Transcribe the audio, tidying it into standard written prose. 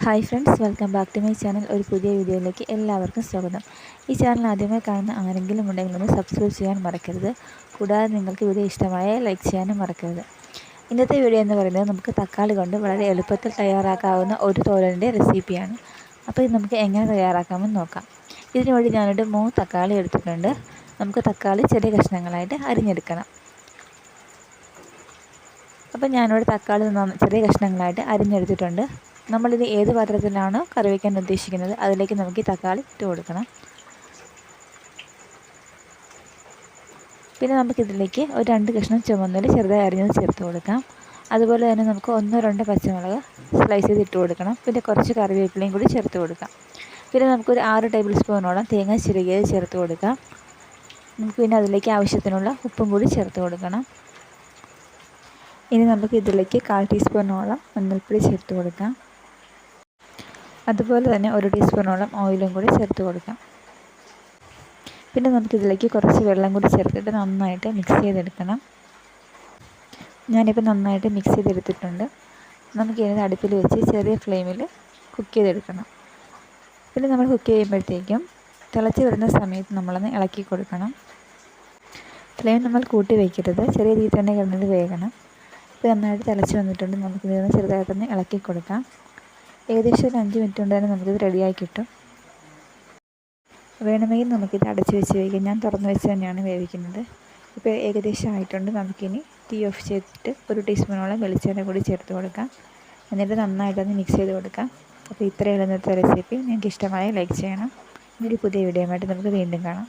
Hi friends, welcome back to my channel. ഒരു പുതിയ വീഡിയോയിലേക്ക് എല്ലാവർക്കും സ്വാഗതം. ഈ ചാനൽ ആദ്യമായി കാണുന്ന ആരെങ്കിലും ഉണ്ടെങ്കിൽ ഒന്ന് സബ്സ്ക്രൈബ് ചെയ്യാൻ മറക്കരുത്. കൂടാതെ നിങ്ങൾക്ക് വീഡിയോ ഇഷ്ടമായ ലൈക്ക് ചെയ്യാനും മറക്കരുത്. ഇന്നത്തെ വീഡിയോ എന്ന് പറയുന്നത് നമുക്ക് തക്കാളി കൊണ്ട് വളരെ എളുപ്പത്തിൽ തയ്യാറാക്കാവുന്ന ഒരു തോരൻ്റെ റെസിപ്പിയാണ്. അപ്പോൾ ഇത് നമുക്ക് എങ്ങനെ തയ്യാറാക്കാമെന്ന് നോക്കാം. ഇതിനു വേണ്ടി ഞാനൊരു 3 തക്കാളി എടുത്തിട്ടുണ്ട്. നമുക്ക് തക്കാളി ചെറിയ കഷ്ണങ്ങളായിട്ട് അരിഞ്ഞെടുക്കണം. അപ്പോൾ ഞാനിവിടെ തക്കാളി ചെറിയ കഷ്ണങ്ങളായിട്ട് അരിഞ്ഞെടുത്തിട്ടുണ്ട്. നമ്മളിത് ഏത് പാത്രത്തിലാണോ കറി വയ്ക്കാൻ ഉദ്ദേശിക്കുന്നത് അതിലേക്ക് നമുക്ക് ഈ തക്കാളി ഇട്ട് കൊടുക്കണം. പിന്നെ നമുക്കിതിലേക്ക് ഒരു 2 കഷ്ണം ചുവന്നുള്ളി ചെറുതായി അരിഞ്ഞത് ചേർത്ത് കൊടുക്കാം. അതുപോലെ തന്നെ നമുക്ക് 1-2 പച്ചമുളക് സ്ലൈസ് ചെയ്ത് ഇട്ട് കൊടുക്കണം. പിന്നെ കുറച്ച് കറിവേപ്പിലയും കൂടി ചേർത്ത് കൊടുക്കാം. പിന്നെ നമുക്കൊരു 6 ടേബിൾ സ്പൂണോളം തേങ്ങ ചിരകിയത് ചേർത്ത് കൊടുക്കാം. നമുക്ക് പിന്നെ അതിലേക്ക് ആവശ്യത്തിനുള്ള ഉപ്പും കൂടി ചേർത്ത് കൊടുക്കണം. ഇനി നമുക്ക് ഇതിലേക്ക് 1/4 ടീസ്പൂണോളം മഞ്ഞൾപ്പൊടി ചേർത്ത് കൊടുക്കാം. അതുപോലെ തന്നെ 1 ടീസ്പൂണോളം ഓയിലും കൂടി ചേർത്ത് കൊടുക്കാം. പിന്നെ നമുക്കിതിലേക്ക് കുറച്ച് വെള്ളം കൂടി ചേർത്തിട്ട് നന്നായിട്ട് മിക്സ് ചെയ്തെടുക്കണം. ഞാനിപ്പോൾ നന്നായിട്ട് മിക്സ് ചെയ്തെടുത്തിട്ടുണ്ട്. നമുക്കിത് അടുപ്പിൽ വെച്ച് ചെറിയ ഫ്ലെയിമിൽ കുക്ക് ചെയ്തെടുക്കണം. പിന്നെ നമ്മൾ കുക്ക് ചെയ്യുമ്പോഴത്തേക്കും തിളച്ച് വരുന്ന സമയത്ത് നമ്മളൊന്ന് ഇളക്കി കൊടുക്കണം. ഫ്ലെയിം നമ്മൾ കൂട്ടി വയ്ക്കരുത്, ചെറിയ രീതിയിൽ തന്നെ കിടന്നത് വേകണം. ഇപ്പോൾ നന്നായിട്ട് തിളച്ച് വന്നിട്ടുണ്ട്. നമുക്കിതൊന്ന് ചെറുതായിട്ടൊന്ന് ഇളക്കി കൊടുക്കാം. ഏകദേശം ഒരു 5 മിനിറ്റ് കൊണ്ട് തന്നെ നമുക്കിത് റെഡിയായി കിട്ടും. വേണമെങ്കിൽ നമുക്കിത് അടച്ച് വെച്ച് വേവിക്കാം. ഞാൻ തുറന്ന് വെച്ച് തന്നെയാണ് വേവിക്കുന്നത്. ഇപ്പോൾ ഏകദേശം ആയിട്ടുണ്ട്. നമുക്കിനി തീ ഓഫ് ചെയ്തിട്ട് 1 ടീസ്പൂണോളം വെളിച്ചെണ്ണ കൂടി ചേർത്ത് കൊടുക്കാം. എന്നിട്ട് നന്നായിട്ടൊന്ന് മിക്സ് ചെയ്ത് കൊടുക്കാം. അപ്പോൾ ഇത്രയുള്ള ഇന്നത്തെ റെസിപ്പി. നിങ്ങൾക്ക് ഇഷ്ടമായ ലൈക്ക് ചെയ്യണം. ഒരു പുതിയ വീഡിയോയുമായിട്ട് നമുക്ക് വീണ്ടും കാണാം.